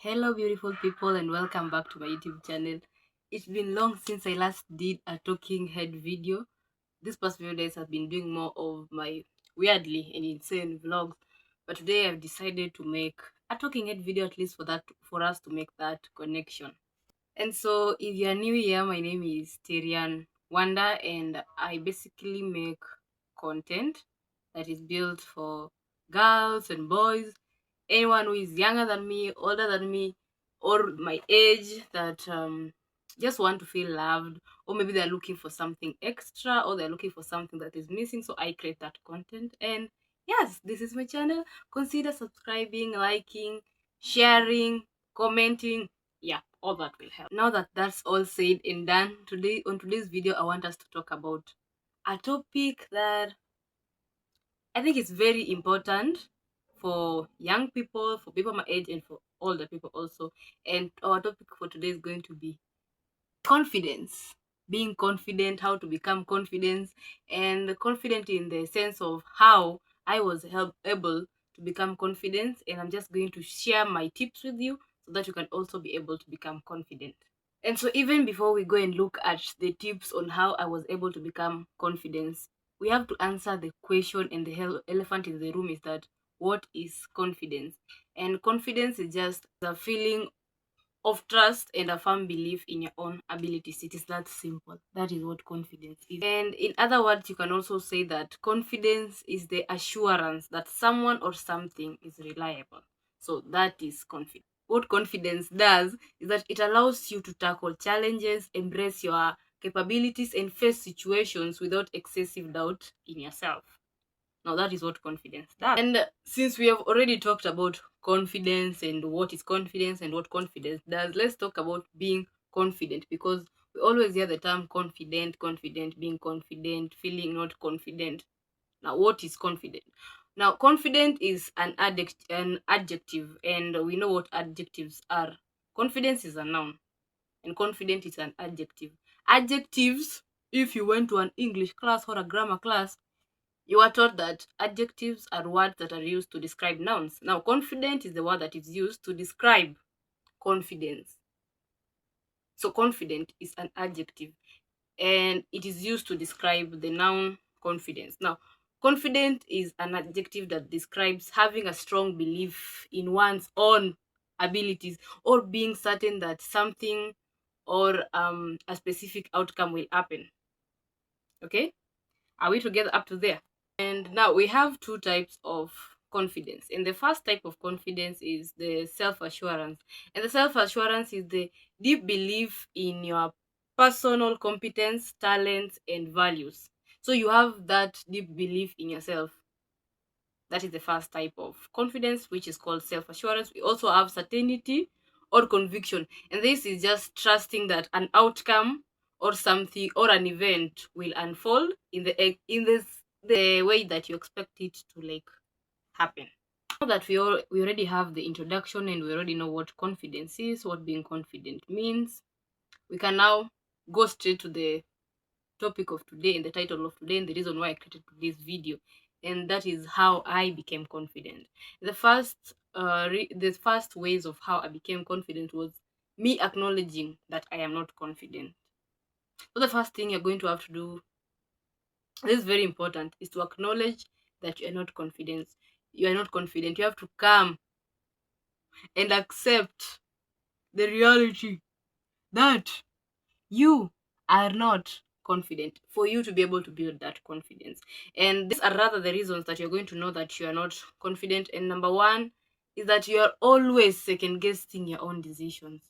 Hello, beautiful people, and welcome back to my YouTube channel. It's been long since I last did a talking head video. These past few days I've been doing more of my weirdly and insane vlogs, but today I've decided to make a talking head video, at least for us to make that connection. And so, if you're new here, my name is Terian Wanda, and I basically make content that is built for girls and boys, anyone who is younger than me, older than me, or my age that just want to feel loved, or maybe they're looking for something extra, or they're looking for something that is missing. So I create that content. And yes, this is my channel. Consider subscribing, liking, sharing, commenting. Yeah, all that will help. Now that that's all said and done, on today's video I want us to talk about a topic that I think is very important for young people, for people my age, and for older people also. And our topic for today is going to be confidence. Being confident, how to become confident, and confident in the sense of how I was able to become confident. And I'm just going to share my tips with you so that you can also be able to become confident. And so, even before we go and look at the tips on how I was able to become confident, we have to answer the question, and the elephant in the room is that what is confidence? And confidence is just a feeling of trust and a firm belief in your own abilities. It is that simple. That is what confidence is. And in other words, you can also say that confidence is the assurance that someone or something is reliable. So that is confidence. What confidence does is that it allows you to tackle challenges, embrace your capabilities, and face situations without excessive doubt in yourself. Now, that is what confidence does. And since we have already talked about confidence and what is confidence and what confidence does, let's talk about being confident, because we always hear the term confident, confident, being confident, feeling not confident. Now, what is confident? Now, confident is an adjective, and we know what adjectives are. Confidence is a noun, and confident is an adjective. Adjectives, if you went to an English class or a grammar class, you are taught that adjectives are words that are used to describe nouns. Now, confident is the word that is used to describe confidence. So, confident is an adjective, and it is used to describe the noun confidence. Now, confident is an adjective that describes having a strong belief in one's own abilities, or being certain that something or a specific outcome will happen. Okay? Are we together up to there? And now we have two types of confidence. And the first type of confidence is the self-assurance. And the self-assurance is the deep belief in your personal competence, talents, and values. So you have that deep belief in yourself. That is the first type of confidence, which is called self-assurance. We also have certainty or conviction. And this is just trusting that an outcome or something or an event will unfold in the way that you expect it to happen. Now that we already have the introduction, and we already know what confidence is, what being confident means, we can now go straight to the topic of today and the title of today and the reason why I created this video, and that is how I became confident. The first ways of how I became confident was me acknowledging that I am not confident. So the first thing you're going to have to do, this is very important, is to acknowledge that you are not confident. You are not confident. You have to come and accept the reality that you are not confident, for you to be able to build that confidence. And these are rather the reasons that you're going to know that you are not confident. And number one is that you are always second guessing your own decisions.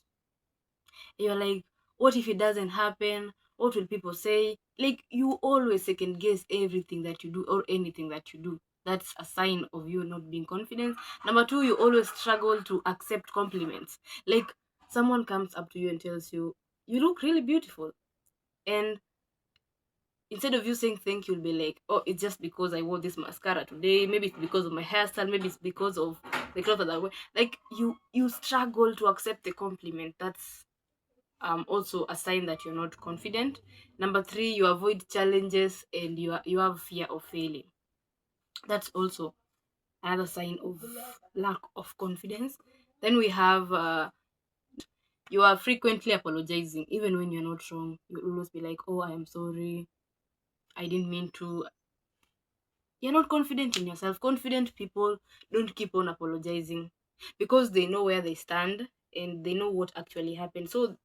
You're like, what if it doesn't happen? What will people say? Like, you always second guess everything that you do or anything that you do. That's a sign of you not being confident. Number two, you always struggle to accept compliments. Like, someone comes up to you and tells you, you look really beautiful. And instead of you saying thank you, you'll be like, oh, it's just because I wore this mascara today. Maybe it's because of my hairstyle. Maybe it's because of the clothes that I wear. Like, you struggle to accept the compliment. That's also a sign that you're not confident. Number three, you avoid challenges and you have fear of failing. That's also another sign of lack of confidence. Then we have you are frequently apologizing even when you're not wrong. You always be like, oh, I am sorry, I didn't mean to. You're not confident in yourself. Confident people don't keep on apologizing because they know where they stand and they know what actually happened. So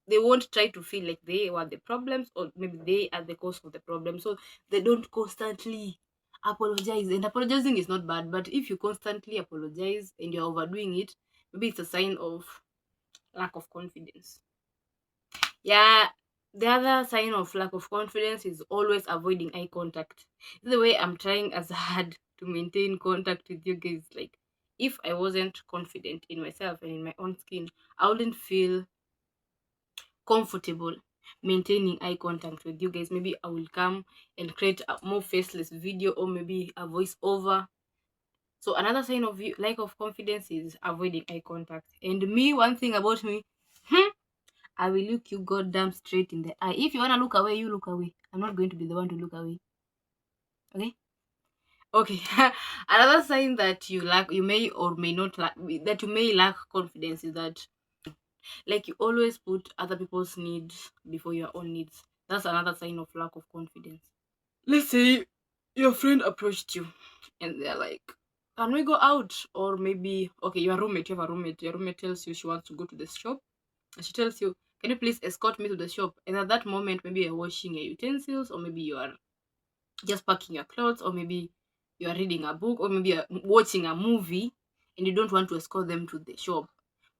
they won't try to feel like they were the problems or maybe they are the cause of the problem. So they don't constantly apologize. And apologizing is not bad, but if you constantly apologize and you're overdoing it, maybe it's a sign of lack of confidence. Yeah, the other sign of lack of confidence is always avoiding eye contact. The way I'm trying as hard to maintain contact with you guys, like if I wasn't confident in myself and in my own skin, I wouldn't feel comfortable maintaining eye contact with you guys. Maybe I will come and create a more faceless video or maybe a voice over. So another sign of lack of confidence is avoiding eye contact. And me, one thing about me, I will look you goddamn straight in the eye. If you wanna look away, you look away. I'm not going to be the one to look away. Okay? Okay. Another sign that you may or may not lack, that you may lack confidence is that like you always put other people's needs before your own needs. That's another sign of lack of confidence. Let's say your friend approached you and they're like, can we go out? Or maybe, okay, you have a roommate. Your roommate tells you she wants to go to the shop. And she tells you, can you please escort me to the shop? And at that moment, maybe you're washing your utensils, or maybe you are just packing your clothes, or maybe you are reading a book, or maybe you're watching a movie and you don't want to escort them to the shop.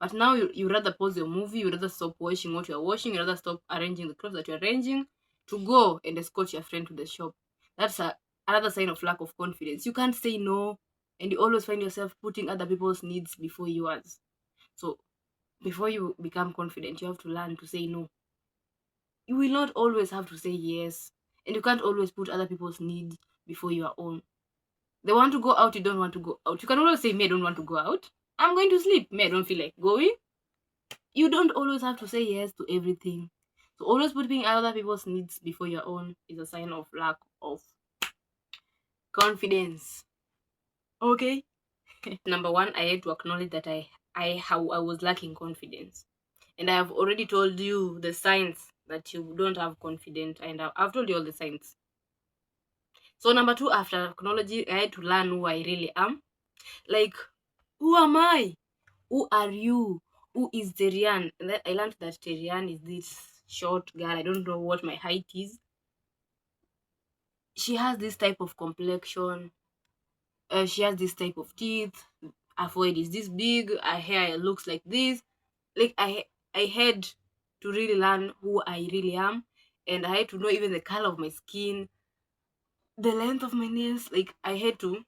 But now you rather pause your movie, you rather stop washing what you're washing, you rather stop arranging the clothes that you're arranging to go and escort your friend to the shop. That's another sign of lack of confidence. You can't say no, and you always find yourself putting other people's needs before yours. So before you become confident, you have to learn to say no. You will not always have to say yes, and you can't always put other people's needs before your own. They want to go out, you don't want to go out. You can always say, me, I don't want to go out. I'm going to sleep. Me, I don't feel like going. You don't always have to say yes to everything. So always putting other people's needs before your own is a sign of lack of confidence. Okay? Number one, I had to acknowledge that I was lacking confidence. And I have already told you the signs that you don't have confidence, and I've told you all the signs. So number two, after acknowledging, I had to learn who I really am. Like, who am I? Who are you? Who is Terian? And then I learned that Terian is this short girl. I don't know what my height is. She has this type of complexion. She has this type of teeth. Her forehead is this big. Her hair looks like this. Like I had to really learn who I really am, and I had to know even the color of my skin, the length of my nails. Like I had to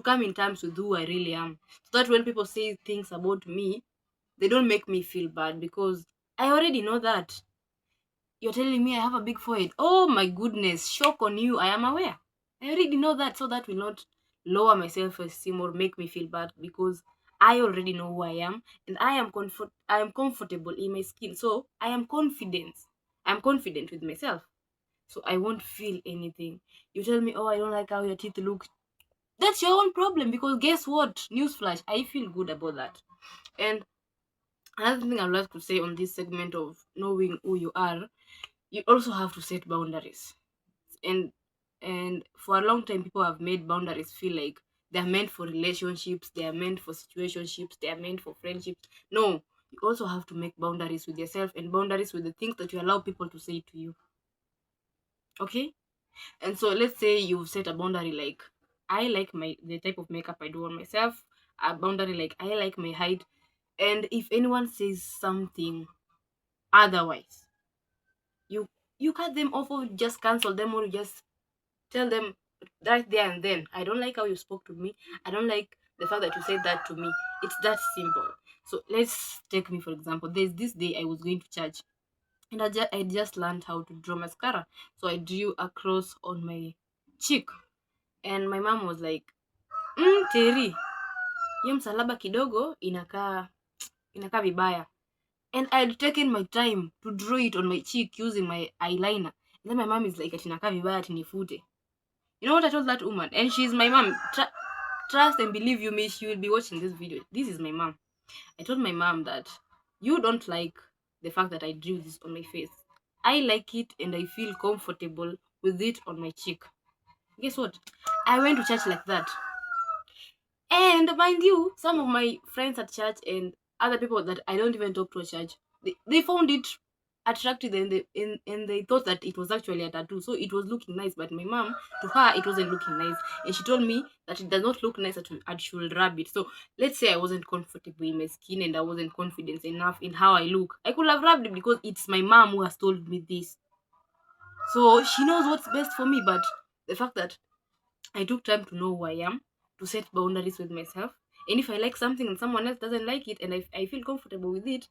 come in terms with who I really am, so that when people say things about me, they don't make me feel bad because I already know that. You're telling me I have a big forehead. Oh my goodness, shock on you. I am aware. I already know that, so that will not lower my self-esteem or make me feel bad because I already know who I am and I am comfortable in my skin. So I am confident. I'm confident with myself. So I won't feel anything. You tell me, oh, I don't like how your teeth look. That's your own problem because guess what? Newsflash, I feel good about that. And another thing I'd like to say on this segment of knowing who you are, you also have to set boundaries. And for a long time people have made boundaries feel like they're meant for relationships, they are meant for situationships, they are meant for friendships. No, you also have to make boundaries with yourself and boundaries with the things that you allow people to say to you. Okay? And so let's say you've set a boundary like I like the type of makeup I do on myself, a boundary like I like my height, and if anyone says something otherwise, you you cut them off or just cancel them or just tell them right there and then, I don't like how you spoke to me, I don't like the fact that you said that to me. It's that simple. So let's take me for example. There's this day I was going to church and I just learned how to draw mascara. So I drew a cross on my cheek and my mom was like, Terry, hiyo msalaba kidogo inakaa vibaya. And I had taken my time to draw it on my cheek using my eyeliner. And then my mom is like, atinakaa vibaya, atinifute. You know what I told that woman? And she's my mom. Trust and believe you me, she will be watching this video. This is my mom. I told my mom that you don't like the fact that I drew this on my face. I like it and I feel comfortable with it on my cheek. Guess what? I went to church like that. And mind you, some of my friends at church and other people that I don't even talk to at church, they found it attractive and they thought that it was actually a tattoo. So it was looking nice. But my mom, to her, it wasn't looking nice. And she told me that it does not look nice that I should rub it. So let's say I wasn't comfortable in my skin and I wasn't confident enough in how I look. I could have rubbed it because it's my mom who has told me this. So she knows what's best for me. But the fact that I took time to know who I am, to set boundaries with myself. And if I like something and someone else doesn't like it and I feel comfortable with it,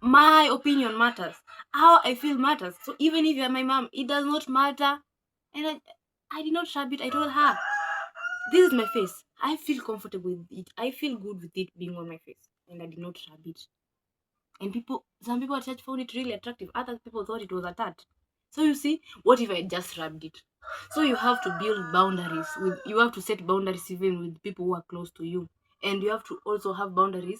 my opinion matters. How I feel matters. So even if you're my mom, it does not matter. And I did not rub it. I told her, this is my face. I feel comfortable with it. I feel good with it being on my face. And I did not rub it. And some people at church found it really attractive. Other people thought it was a tat. So you see, what if I just rubbed it? So you have to build boundaries you have to set boundaries even with people who are close to you. And you have to also have boundaries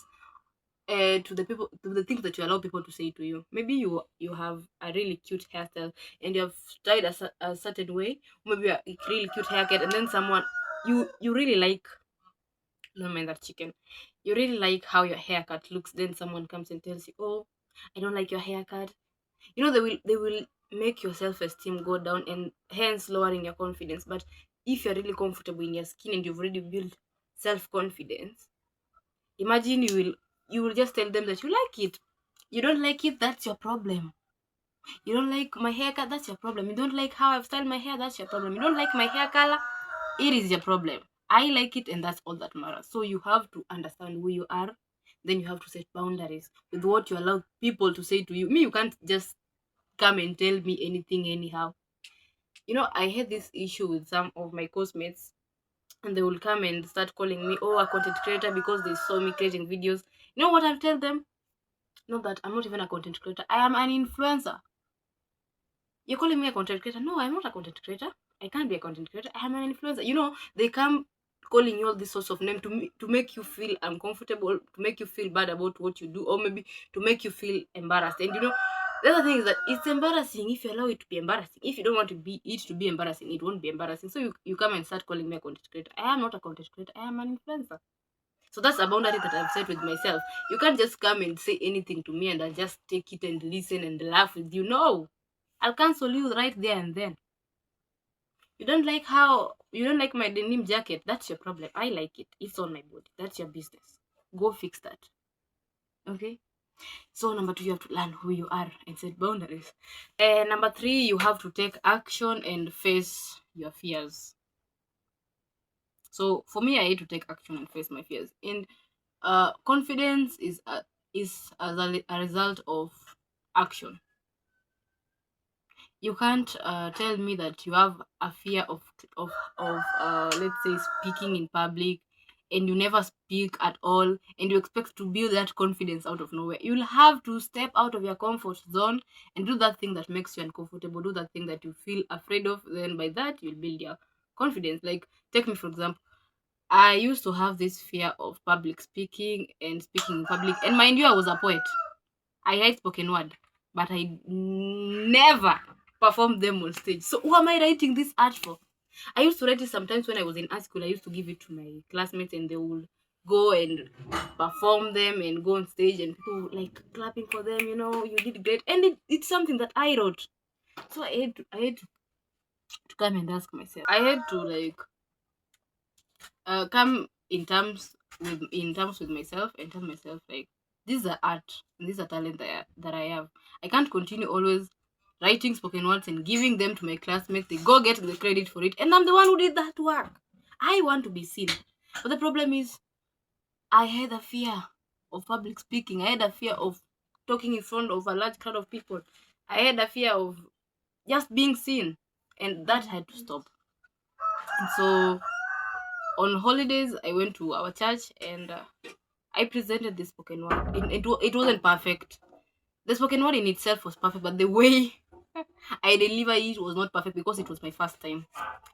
to the things that you allow people to say to you. Maybe you have a really cute hairstyle and you have styled a certain way, maybe a really cute haircut, and then someone you really like, no mind that chicken, you really like how your haircut looks, then someone comes and tells you, oh, I don't like your haircut. They will make your self-esteem go down and hence lowering your confidence. But if you're really comfortable in your skin and you've already built self-confidence, imagine you will just tell them that you like it. You don't like it, that's your problem. You don't like my haircut, that's your problem. You don't like how I've styled my hair, that's your problem. You don't like my hair color, it is your problem. I like it and that's all that matters. So you have to understand who you are, then you have to set boundaries with what you allow people to say to you. Me, you can't just come and tell me anything anyhow. I had this issue with some of my course-mates, and they will come and start calling me, oh, a content creator, because they saw me creating videos. You know what I'll tell them? No, that I'm not even a content creator. I am an influencer. You're calling me a content creator? No, I'm not a content creator. I can't be a content creator. I am an influencer. They come calling you all these sorts of names to make you feel uncomfortable, to make you feel bad about what you do, or maybe to make you feel embarrassed. And the other thing is that it's embarrassing if you allow it to be embarrassing. If you don't want it to be embarrassing, it won't be embarrassing. So you come and start calling me a content creator. I am not a content creator. I am an influencer. So that's a boundary that I've set with myself. You can't just come and say anything to me and I'll just take it and listen and laugh with you. No, I'll cancel you right there and then. You don't like my denim jacket. That's your problem. I like it. It's on my body. That's your business. Go fix that. Okay? So number 2, you have to learn who you are and set boundaries. And number 3, you have to take action and face your fears. So for me, I need to take action and face my fears. And confidence is as a result of action. You can't tell me that you have a fear of let's say speaking in public, and you never speak at all, and you expect to build that confidence out of nowhere. You'll have to step out of your comfort zone and do that thing that makes you uncomfortable, do that thing that you feel afraid of. Then by that you'll build your confidence. Like, take me for example. I used to have this fear of public speaking and speaking in public, and mind you, I was a poet. I write spoken word, but I never performed them on stage. So who am I writing this art for? I used to write it sometimes when I was in art school. I used to give it to my classmates and they would go and perform them and go on stage and people like clapping for them, you did great. And it's something that I wrote. So I had to come and ask myself. I had to come in terms with myself and tell myself, like, this is an art and this is a talent that I have. I can't continue always writing spoken words and giving them to my classmates. They go get the credit for it, and I'm the one who did that work. I want to be seen. But the problem is, I had a fear of public speaking. I had a fear of talking in front of a large crowd of people. I had a fear of just being seen, and that had to stop. And so on holidays, I went to our church and I presented the spoken word. It wasn't perfect. The spoken word in itself was perfect, but the way I delivered it was not perfect because it was my first time.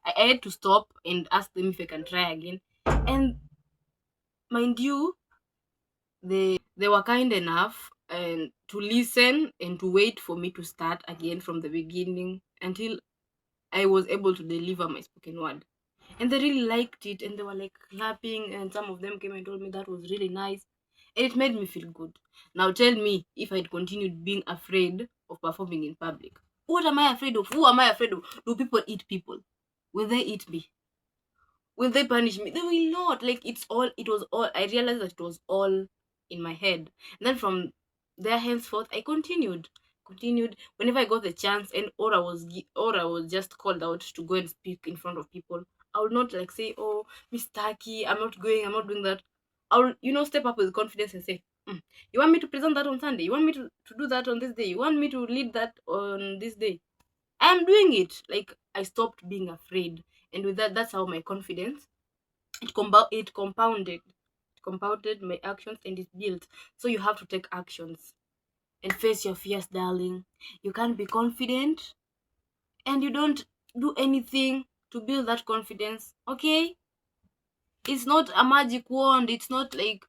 I had to stop and ask them if I can try again. And mind you, they were kind enough and to listen and to wait for me to start again from the beginning until I was able to deliver my spoken word. And they really liked it and they were like clapping, and some of them came and told me that was really nice. And it made me feel good. Now tell me, if I'd continued being afraid of performing in public, what am I afraid of? Who am I afraid of? Do people eat people? Will they eat me? Will they punish me? They will not. Like, it was all, I realized that it was all in my head. And then from there henceforth, I continued whenever I got the chance, and or I was just called out to go and speak in front of people. I would not like say, oh, Miss Taki, I'm not doing that. I will, step up with confidence and say, you want me to present that on Sunday? You want me to do that on this day? You want me to lead that on this day? I'm doing it. Like, I stopped being afraid, and with that, that's how my confidence it compounded my actions, and it built. So you have to take actions and face your fears, darling. You can't be confident and you don't do anything to build that confidence. Okay, it's not a magic wand. It's not like,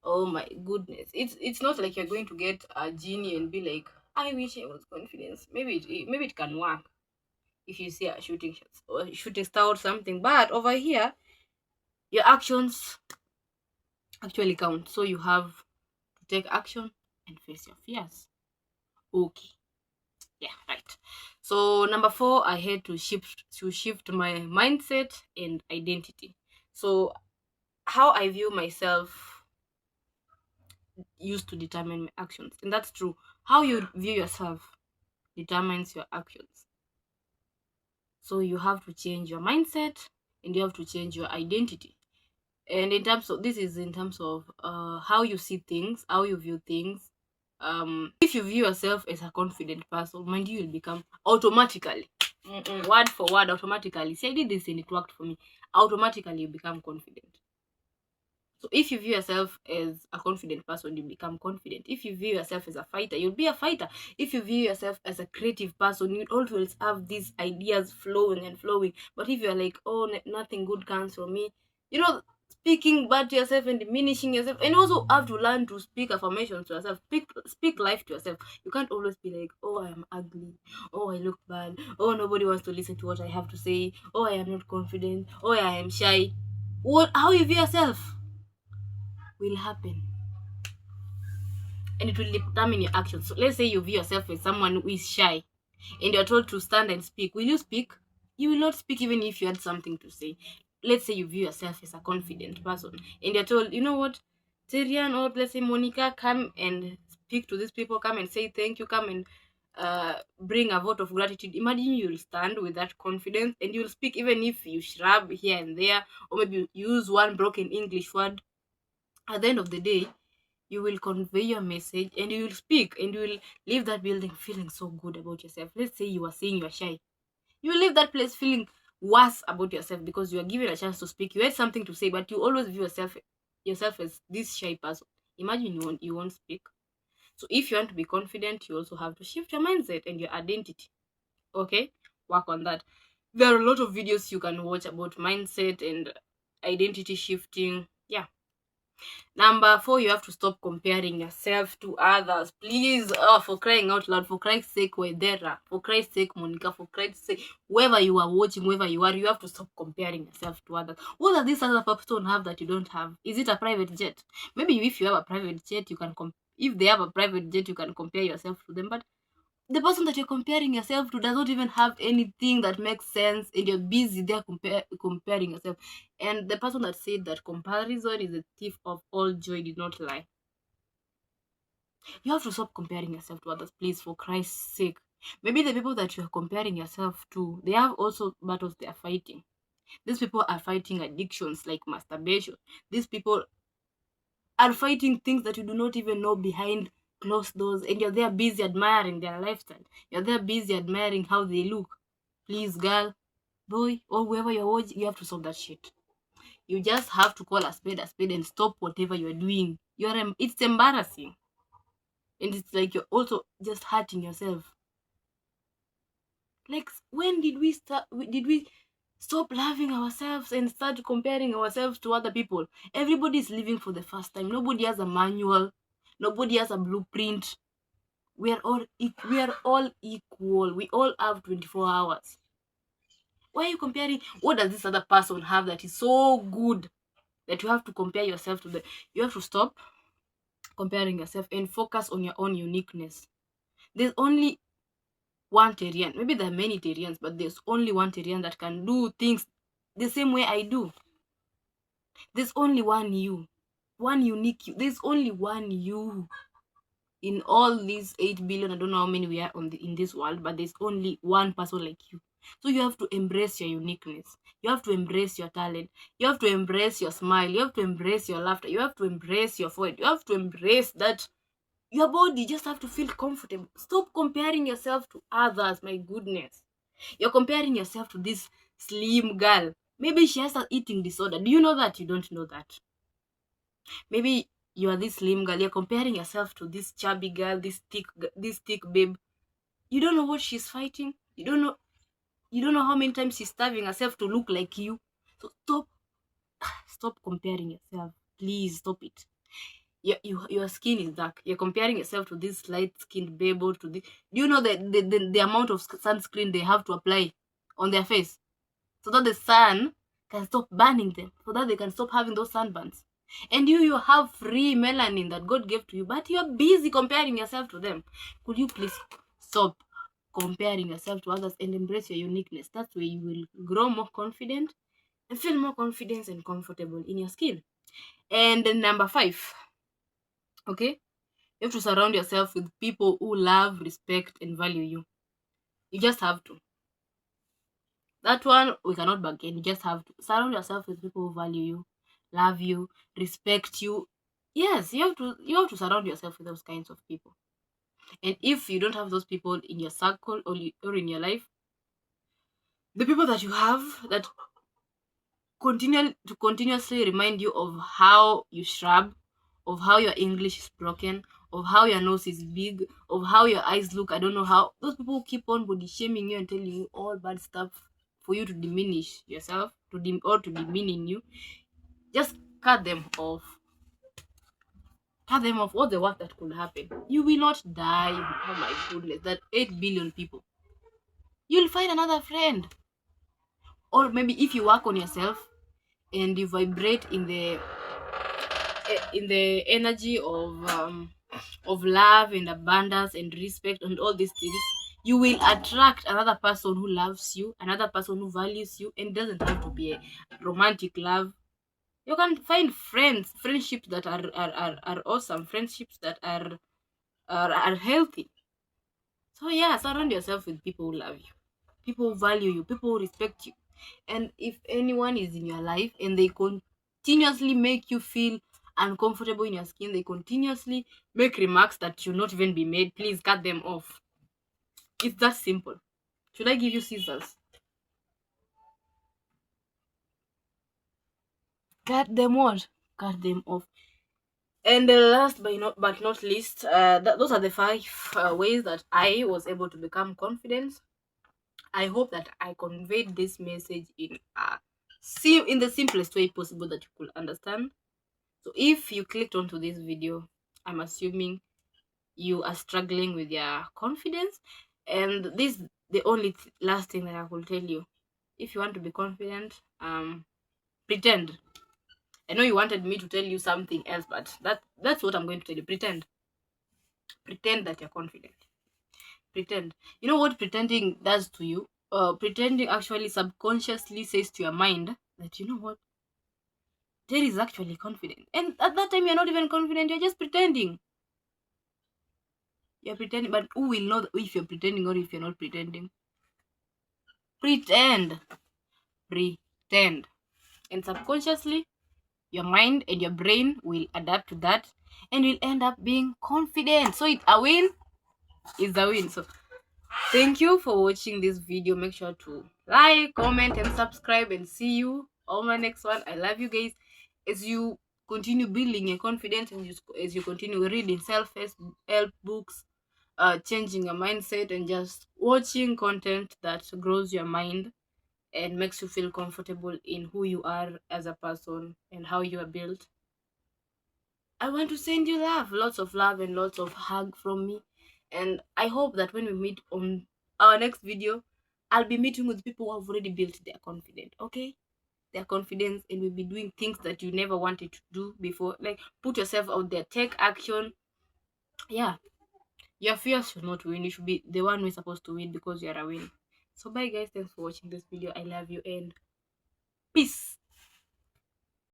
oh my goodness, it's not like you're going to get a genie and be like, I wish I was confident. Maybe it can work if you see a shooting shots or shooting star or something, but over here your actions actually count. So you have to take action and face your fears. Okay. Yeah, right. So number 4, I had to shift my mindset and identity. So how I view myself used to determine my actions. And that's true. How you view yourself determines your actions. So you have to change your mindset and you have to change your identity. And in terms of how you see things, how you view things. If you view yourself as a confident person, mind you will become automatically, word for word, automatically. See, I did this and it worked for me. Automatically you become confident. So if you view yourself as a confident person, you become confident. If you view yourself as a fighter, you'll be a fighter. If you view yourself as a creative person, you always have these ideas flowing and flowing. But if you're like, oh, nothing good comes from me, speaking bad to yourself and diminishing yourself, and also have to learn to speak affirmations to yourself. Speak life to yourself. You can't always be like, oh, I am ugly, oh, I look bad, oh, nobody wants to listen to what I have to say, oh, I am not confident, oh, I am shy. How you view yourself will happen, and it will determine your actions. So let's say you view yourself as someone who is shy and you're told to stand and speak. Will you speak? You will not speak even if you had something to say. Let's say you view yourself as a confident person and you're told, you know what, Terian, or let's say Monica, come and speak to these people, come and say thank you, come and bring a vote of gratitude. Imagine you'll stand with that confidence and you'll speak even if you shrub here and there, or maybe you use one broken English word. At the end of the day, you will convey your message and you will speak and you will leave that building feeling so good about yourself. Let's say you are saying you are shy. You will leave that place feeling worse about yourself because you are given a chance to speak. You had something to say, but you always view yourself as this shy person. Imagine you won't speak. So if you want to be confident, you also have to shift your mindset and your identity. Okay? Work on that. There are a lot of videos you can watch about mindset and identity shifting. Yeah. Number 4, you have to stop comparing yourself to others. Please, for crying out loud, for Christ's sake, Wedera, for Christ's sake, Monica, for Christ's sake, whoever you are watching, whoever you are, you have to stop comparing yourself to others. What does this other person have that you don't have? Is it a private jet? Maybe if you have a private jet, you can if they have a private jet, you can compare yourself to them. But the person that you're comparing yourself to does not even have anything that makes sense, and you're busy there comparing yourself. And the person that said that comparison is the thief of all joy did not lie. You have to stop comparing yourself to others, please, for Christ's sake. Maybe the people that you're comparing yourself to, they have also battles they are fighting. These people are fighting addictions like masturbation. These people are fighting things that you do not even know behind closed doors, and you're there busy admiring their lifestyle. You're there busy admiring how they look. Please, girl, boy, or whoever you're watching, you have to solve that shit. You just have to call a spade and stop whatever you're doing. It's embarrassing. And it's like you're also just hurting yourself. Like, when did we start? Did we Stop loving ourselves and start comparing ourselves to other people. Everybody is living for the first time. Nobody has a manual. Nobody has a blueprint. We are all equal. We all have 24 hours. Why are you comparing? What does this other person have that is so good that you have to compare yourself to them? You have to stop comparing yourself and focus on your own uniqueness. There's only one Tyrian. Maybe there are many Tyrians, but there's only one Tyrian that can do things the same way I do. There's only one you, one unique you. There's only one you in all these 8 billion. I don't know how many we are in this world, but there's only one person like you. So you have to embrace your uniqueness. You have to embrace your talent. You have to embrace your smile. You have to embrace your laughter. You have to embrace your forehead. You have to embrace that your body just have to feel comfortable. Stop comparing yourself to others. My goodness, you're comparing yourself to this slim girl. Maybe she has an eating disorder. Do you know that? You don't know that. Maybe you are this slim girl. You're comparing yourself to this chubby girl, this thick babe. You don't know what she's fighting. You don't know how many times she's starving herself to look like you. So stop comparing yourself. Please stop it. Your skin is dark. You're comparing yourself to this light-skinned babe or to this. Do you know the amount of sunscreen they have to apply on their face so that the sun can stop burning them, so that they can stop having those sunburns? And you have free melanin that God gave to you, but you're busy comparing yourself to them. Could you please stop comparing yourself to others and embrace your uniqueness? That way you will grow more confident and feel more confident and comfortable in your skin. And number 5, okay, you have to surround yourself with people who love, respect, and value you. You just have to. That one we cannot bargain. You just have to surround yourself with people who value you, love you, respect you. Yes, you have to surround yourself with those kinds of people. And if you don't have those people in your circle or in your life, the people that you have that continuously remind you of how you shrub, of how your English is broken, of how your nose is big, of how your eyes look. I don't know how those people keep on body shaming you and telling you all bad stuff for you to diminish yourself, or to demean you. Just cut them off. Cut them off. What's the worst that could happen? You will not die. Oh my goodness, that 8 billion people. You'll find another friend. Or maybe if you work on yourself and you vibrate in the energy of love and abundance and respect and all these things, you will attract another person who loves you, another person who values you, and doesn't have to be a romantic love. You can find friendships that are awesome, friendships that are healthy. So yeah, surround yourself with people who love you, people who value you, people who respect you. And if anyone is in your life and they continuously make you feel uncomfortable in your skin, they continuously make remarks that should not even be made, please cut them off. It's that simple. Should I give you scissors? Cut them what? Cut them off. And the last but not least, those are the 5 ways that I was able to become confident. I hope that I conveyed this message in the simplest way possible that you could understand. So if you clicked onto this video, I'm assuming you are struggling with your confidence, and this is the only last thing that I will tell you. If you want to be confident, pretend. I know you wanted me to tell you something else, but that's what I'm going to tell you. Pretend that you're confident. Pretend. You know what pretending does to you? Pretending actually subconsciously says to your mind that, you know what, Jerry is actually confident, and at that time you're not even confident. You're just pretending. You're pretending, but who will know if you're pretending or if you're not pretending? Pretend. Pretend. And subconsciously, your mind and your brain will adapt to that and will end up being confident. So it's a win. It's a win. So thank you for watching this video. Make sure to like, comment, and subscribe, and see you on my next one. I love you guys. As you continue building your confidence and as you continue reading self-help books, changing your mindset, and just watching content that grows your mind and makes you feel comfortable in who you are as a person and how you are built. I want to send you love, lots of love and lots of hug from me. And I hope that when we meet on our next video, I'll be meeting with people who have already built their confidence, okay? Their confidence, and we'll be doing things that you never wanted to do before. Like, put yourself out there, take action. Yeah, your fears should not win. You should be the one who is supposed to win because you are a win. So bye guys, thanks for watching this video. I love you and peace.